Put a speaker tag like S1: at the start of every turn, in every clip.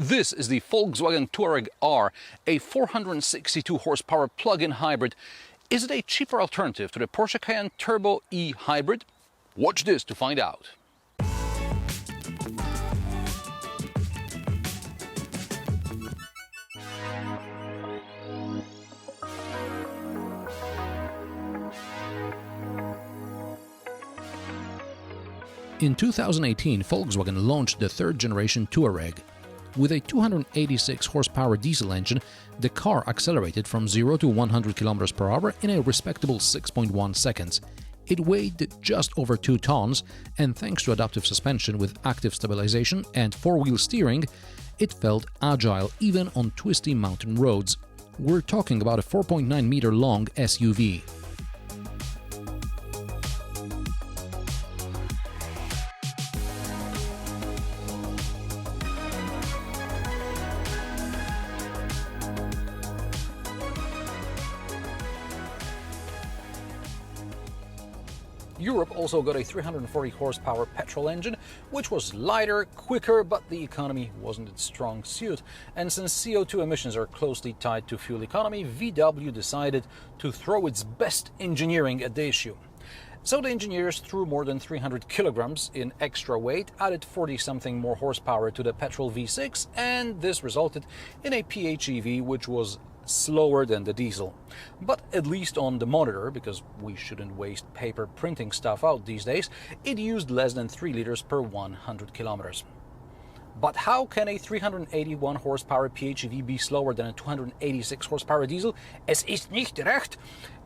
S1: This is the Volkswagen Touareg R, a 462 horsepower plug-in hybrid. Is it a cheaper alternative to the Porsche Cayenne Turbo E hybrid? Watch this to find out. In 2018, Volkswagen launched the third-generation Touareg. With a 286 horsepower diesel engine, the car accelerated from 0 to 100 km per hour in a respectable 6.1 seconds. It weighed just over 2 tons, and thanks to adaptive suspension with active stabilisation and four-wheel steering, it felt agile even on twisty mountain roads. We're talking about a 4.9-meter long SUV. Europe also got a 340 horsepower petrol engine, which was lighter, quicker, but the economy wasn't its strong suit. And since CO2 emissions are closely tied to fuel economy, VW decided to throw its best engineering at the issue. So the engineers threw more than 300 kilograms in extra weight, added 40-something more horsepower to the petrol V6, and this resulted in a PHEV which was slower than the diesel. But at least on the monitor, because we shouldn't waste paper printing stuff out these days, it used less than 3 liters per 100 kilometers. But how can a 381 horsepower PHEV be slower than a 286 horsepower diesel? Es ist nicht recht!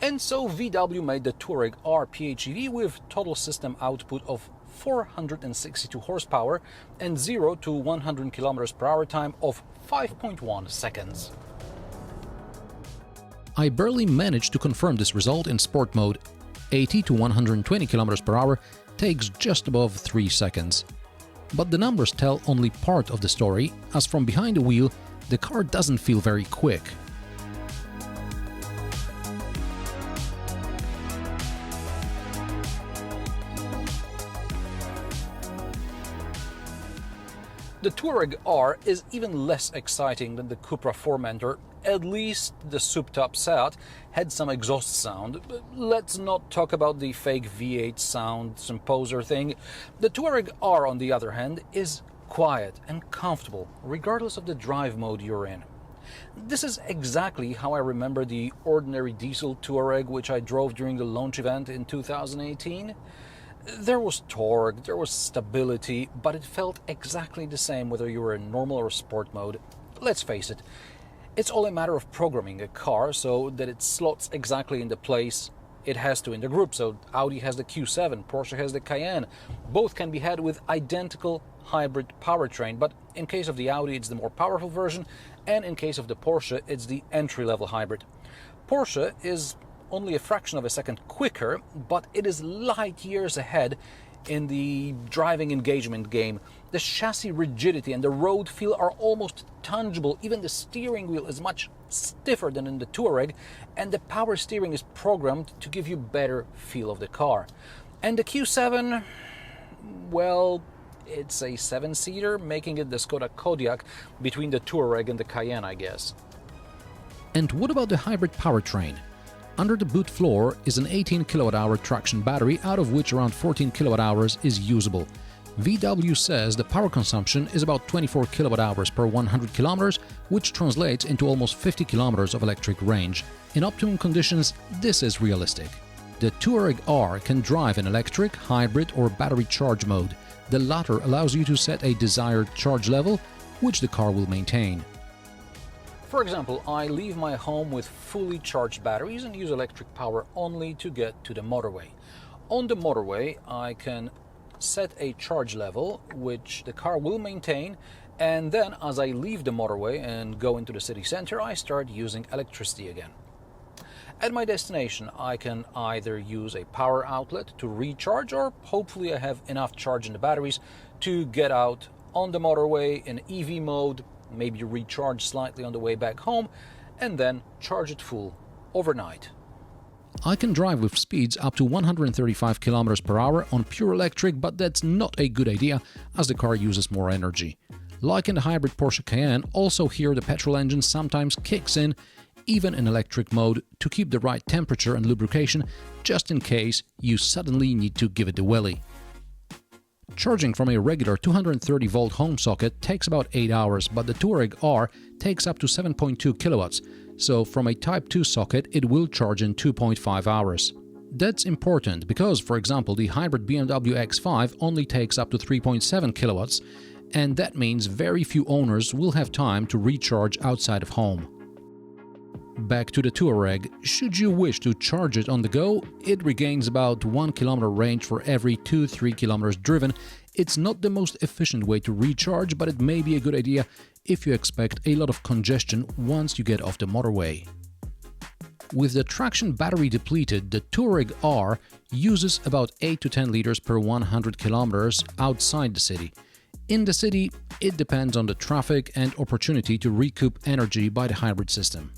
S1: And so VW made the Touareg R PHEV with total system output of 462 horsepower and 0 to 100 kilometers per hour time of 5.1 seconds. I barely managed to confirm this result in sport mode. 80 to 120 km per hour takes just above 3 seconds. But the numbers tell only part of the story, as from behind the wheel, the car doesn't feel very quick. The Touareg R is even less exciting than the Cupra Formentor. At least the souped-up Seat had some exhaust sound. Let's not talk about the fake V8 sound imposer thing. The Touareg R, on the other hand, is quiet and comfortable, regardless of the drive mode you're in. This is exactly how I remember the ordinary diesel Touareg which I drove during the launch event in 2018. There was torque, there was stability, but it felt exactly the same whether you were in normal or sport mode. Let's face it, it's all a matter of programming a car so that it slots exactly in the place it has to in the group. So Audi has the Q7, Porsche has the Cayenne. Both can be had with identical hybrid powertrain, but in case of the Audi it's the more powerful version, and in case of the Porsche it's the entry-level hybrid. Porsche is only a fraction of a second quicker, but it is light years ahead in the driving engagement game. The chassis rigidity and the road feel are almost tangible. Even the steering wheel is much stiffer than in the Touareg, and the power steering is programmed to give you better feel of the car. And the Q7, well, it's a 7-seater, making it the Skoda Kodiaq between the Touareg and the Cayenne, I guess. And what about the hybrid powertrain? Under the boot floor is an 18 kWh traction battery, out of which around 14 kWh is usable. VW says the power consumption is about 24 kWh per 100 km, which translates into almost 50 km of electric range. In optimum conditions, this is realistic. The Touareg R can drive in electric, hybrid or battery charge mode. The latter allows you to set a desired charge level, which the car will maintain. For example, I leave my home with fully charged batteries and use electric power only to get to the motorway. On the motorway, I can set a charge level, which the car will maintain, and then as I leave the motorway and go into the city center, I start using electricity again. At my destination, I can either use a power outlet to recharge, or hopefully I have enough charge in the batteries to get out on the motorway in EV mode, maybe recharge slightly on the way back home, and then charge it full overnight. I can drive with speeds up to 135 km per hour on pure electric, but that's not a good idea as the car uses more energy.
S2: Like in the hybrid Porsche Cayenne, also here the petrol engine sometimes kicks in, even in electric mode, to keep the right temperature and lubrication, just in case you suddenly need to give it the welly. Charging from a regular 230-volt home socket takes about 8 hours, but the Touareg R takes up to 7.2 kilowatts, so from a Type 2 socket it will charge in 2.5 hours. That's important because, for example, the hybrid BMW X5 only takes up to 3.7 kilowatts, and that means very few owners will have time to recharge outside of home. Back to the Touareg, should you wish to charge it on the go, it regains about 1 kilometer range for every 2-3 kilometers driven. It's not the most efficient way to recharge, but it may be a good idea if you expect a lot of congestion once you get off the motorway. With the traction battery depleted, the Touareg R uses about 8 to 10 liters per 100 kilometers outside the city. In the city, it depends on the traffic and opportunity to recoup energy by the hybrid system.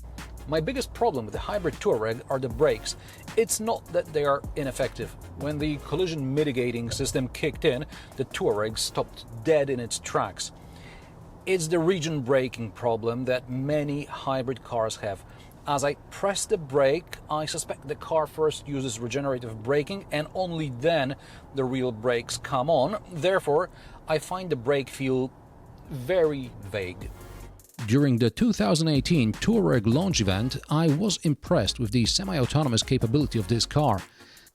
S1: My biggest problem with the hybrid Touareg are the brakes. It's not that they are ineffective. When the collision mitigating system kicked in, the Touareg stopped dead in its tracks. It's the region braking problem that many hybrid cars have. As I press the brake, I suspect the car first uses regenerative braking and only then the real brakes come on. Therefore, I find the brake feel very vague.
S2: During the 2018 Touareg launch event, I was impressed with the semi-autonomous capability of this car.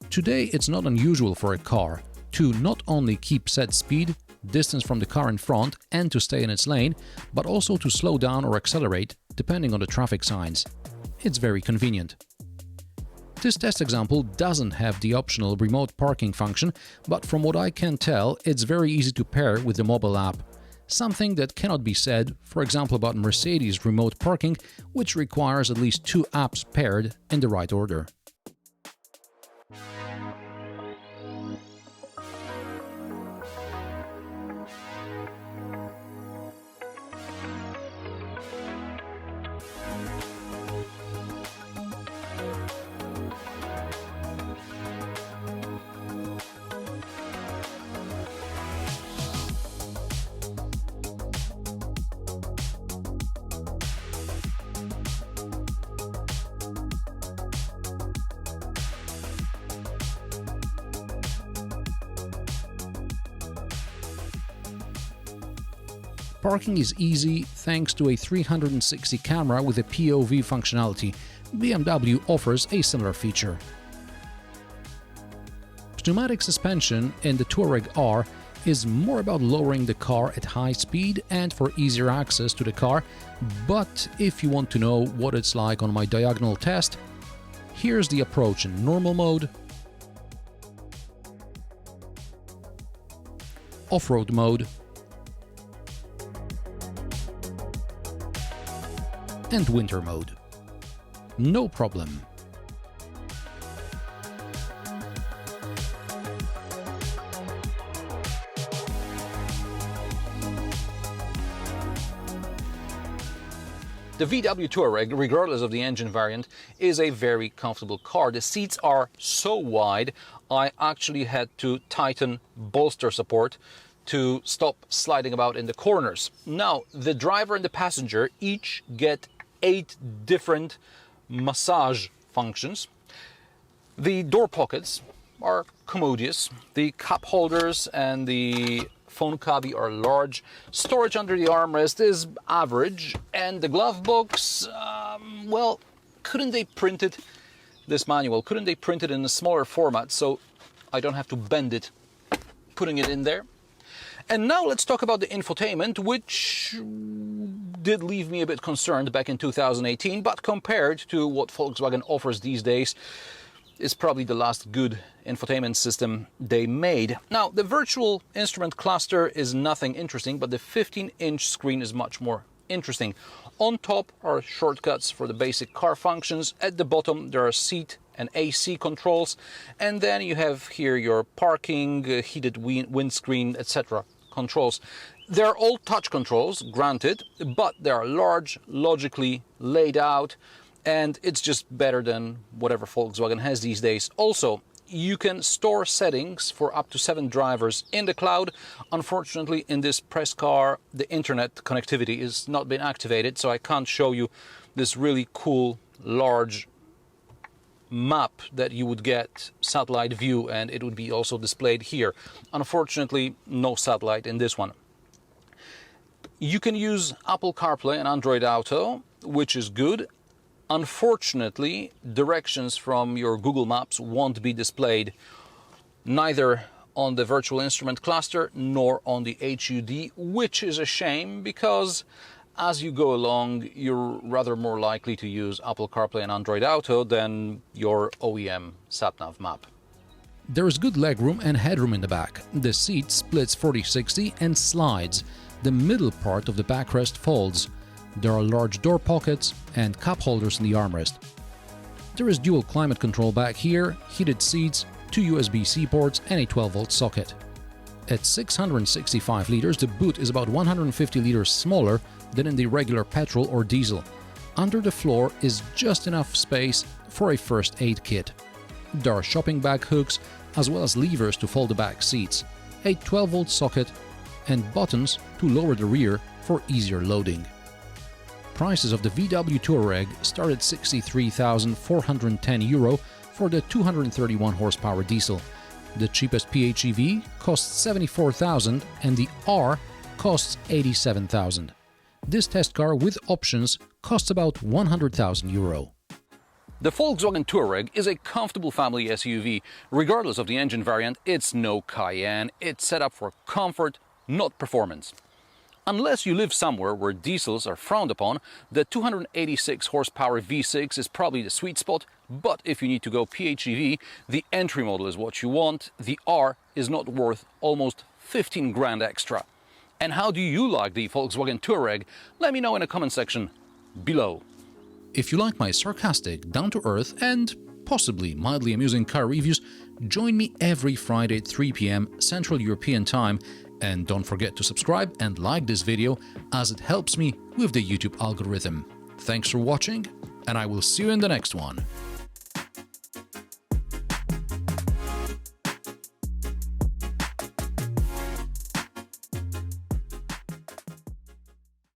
S2: Today, it's not unusual for a car to not only keep set speed, distance from the car in front, and to stay in its lane, but also to slow down or accelerate, depending on the traffic signs. It's very convenient. This test example doesn't have the optional remote parking function, but from what I can tell, it's very easy to pair with the mobile app. Something that cannot be said, for example, about Mercedes remote parking, which requires at least 2 apps paired in the right order. Parking is easy thanks to a 360 camera with a POV functionality. BMW offers a similar feature. Pneumatic suspension in the Touareg R is more about lowering the car at high speed and for easier access to the car, but if you want to know what it's like on my diagonal test, here's the approach in normal mode, off-road mode, and winter mode. No problem.
S1: The VW Touareg, regardless of the engine variant, is a very comfortable car. The seats are so wide, I actually had to tighten bolster support to stop sliding about in the corners. Now, the driver and the passenger each get 8 different massage functions. The door pockets are commodious. The cup holders and the phone cubby are large. Storage under the armrest is average. And the glove box, well, couldn't they print it, this manual, couldn't they print it in a smaller format so I don't have to bend it, putting it in there? And now let's talk about the infotainment, which did leave me a bit concerned back in 2018, but compared to what Volkswagen offers these days, is probably the last good infotainment system they made. Now, the virtual instrument cluster is nothing interesting, but the 15-inch screen is much more interesting. On top are shortcuts for the basic car functions. At the bottom there are seat and AC controls, and then you have here your parking, heated windscreen, etc. controls. They're all touch controls, granted, but they are large, logically laid out, and it's just better than whatever Volkswagen has these days. Also, You can store settings for up to 7 drivers in the cloud. Unfortunately, in this press car, the internet connectivity is not been activated, so I can't show you this really cool, large map that you would get satellite view, and it would be also displayed here. Unfortunately, no satellite in this one. You can use Apple CarPlay and Android Auto, which is good. Unfortunately, directions from your Google Maps won't be displayed neither on the virtual instrument cluster nor on the HUD, which is a shame because as you go along, you're rather more likely to use Apple CarPlay and Android Auto than your OEM sat-nav map.
S2: There is good legroom and headroom in the back. The seat splits 40-60 and slides. The middle part of the backrest folds. There are large door pockets and cup holders in the armrest. There is dual climate control back here, heated seats, 2 USB-C ports and a 12-volt socket. At 665 liters, the boot is about 150 liters smaller than in the regular petrol or diesel. Under the floor is just enough space for a first aid kit. There are shopping bag hooks as well as levers to fold the back seats, a 12-volt socket and buttons to lower the rear for easier loading. Prices of the VW Touareg start at €63,410 for the 231 horsepower diesel. The cheapest PHEV costs €74,000 and the R costs €87,000. This test car with options costs about €100,000.
S1: The Volkswagen Touareg is a comfortable family SUV. Regardless of the engine variant, it's no Cayenne. It's set up for comfort, not performance. Unless you live somewhere where diesels are frowned upon, the 286 horsepower V6 is probably the sweet spot, but if you need to go PHEV, the entry model is what you want. The R is not worth almost 15 grand extra. And how do you like the Volkswagen Touareg? Let me know in the comment section below.
S2: If you like my sarcastic, down-to-earth and possibly mildly amusing car reviews, join me every Friday at 3 p.m. Central European Time. And don't forget to subscribe and like this video as it helps me with the YouTube algorithm. Thanks for watching, and I will see you in the next one.